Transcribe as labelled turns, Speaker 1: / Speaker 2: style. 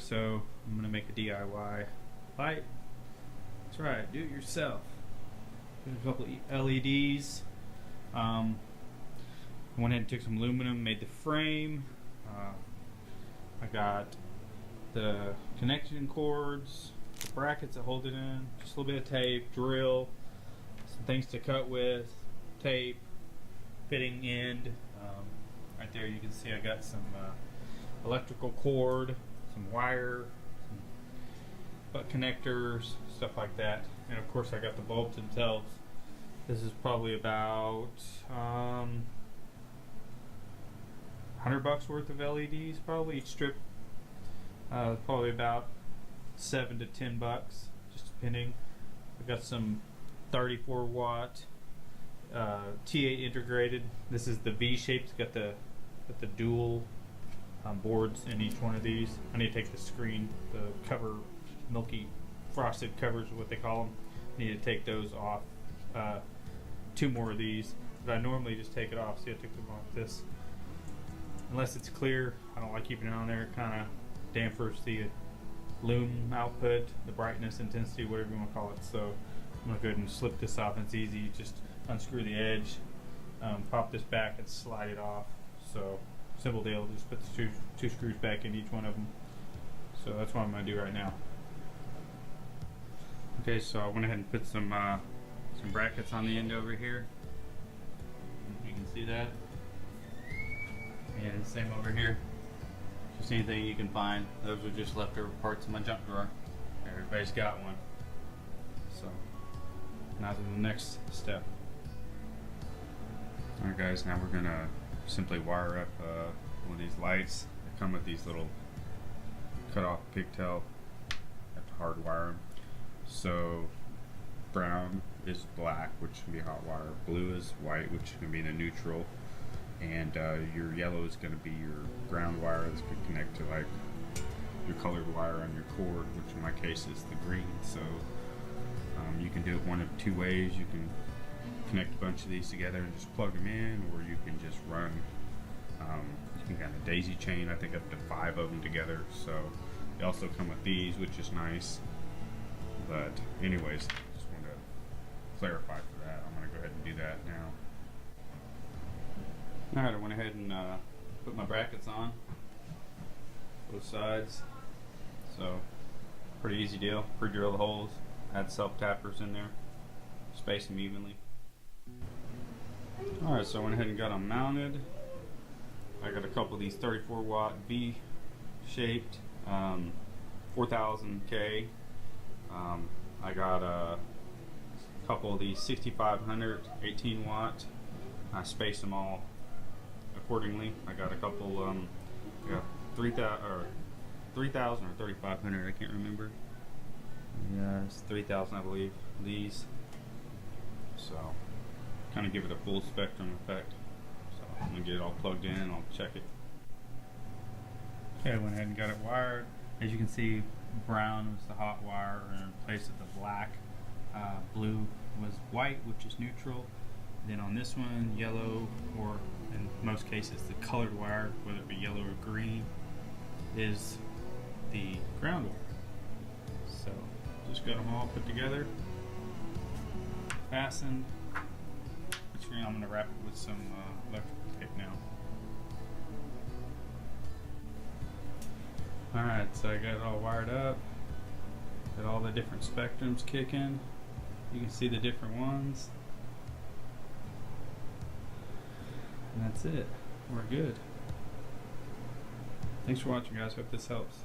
Speaker 1: so I'm gonna make a DIY light. That's right, do it yourself. There's a couple LEDs. I went ahead and took some aluminum, made the frame. I got the connection cords, the brackets that hold it in, just a little bit of tape, drill, some things to cut with, tape, fitting end. Right there you can see I got some electrical cord, some wire, some butt connectors, stuff like that. And of course I got the bulbs themselves. This is probably about $100 worth of LEDs, probably each strip. Probably about $7 to $10, just depending. I got some 34 watt T8 integrated. This is the V shape. It's got the dual boards in each one of these. I need to take the screen, the cover, milky frosted covers, what they call them. I need to take those off. 2 more of these, but I normally just take it off. See, I took them off this. Unless it's clear, I don't like keeping it on there. It kind of dampers the lume output, the brightness, intensity, whatever you want to call it. So I'm going to go ahead and slip this off. It's easy. Just unscrew the edge, pop this back and slide it off. So simple deal. Just put the two screws back in each one of them. So that's what I'm going to do right now. Okay, so I went ahead and put some brackets on the end over here. You can see that. And same over here. Just anything you can find. Those are just leftover parts of my junk drawer. Everybody's got one. So now to the next step. Alright guys, now we're gonna simply wire up one of these lights. They come with these little cut off pigtail. Have to hardwire them. So brown is black, which can be hot wire. Blue is white, which can be the neutral. And your yellow is going to be your ground wire that's going to connect to like your colored wire on your cord, which in my case is the green. So you can do it one of 2 ways. You can connect a bunch of these together and just plug them in, or you can just run, you can kind of daisy chain, I think up to 5 of them together. So they also come with these, which is nice. But anyways, just want to clarify for that. I'm going to go ahead and do that now. Alright, I went ahead and put my brackets on both sides. So pretty easy deal. Pre-drill the holes, add self-tappers in there, space them evenly. Alright, so I went ahead and got them mounted. I got a couple of these 34 watt V shaped 4000K. I got a couple of these 6500 18 watt. I spaced them all accordingly. I got a couple, I got 3000 or 3500, I can't remember. Yeah, it's 3000 I believe, these. So kind of give it a full spectrum effect. So I'm gonna get it all plugged in and I'll check it. Okay, I went ahead and got it wired. As you can see, brown was the hot wire in place of the black. Blue was white, which is neutral. Then on this one, yellow, or in most cases the colored wire, whether it be yellow or green, is the ground wire. So just got them all put together, fastened. I'm going to wrap it with some electrical tape now. Alright, so I got it all wired up. Got all the different spectrums kicking. You can see the different ones. And that's it. We're good. Thanks for watching, guys. Hope this helps.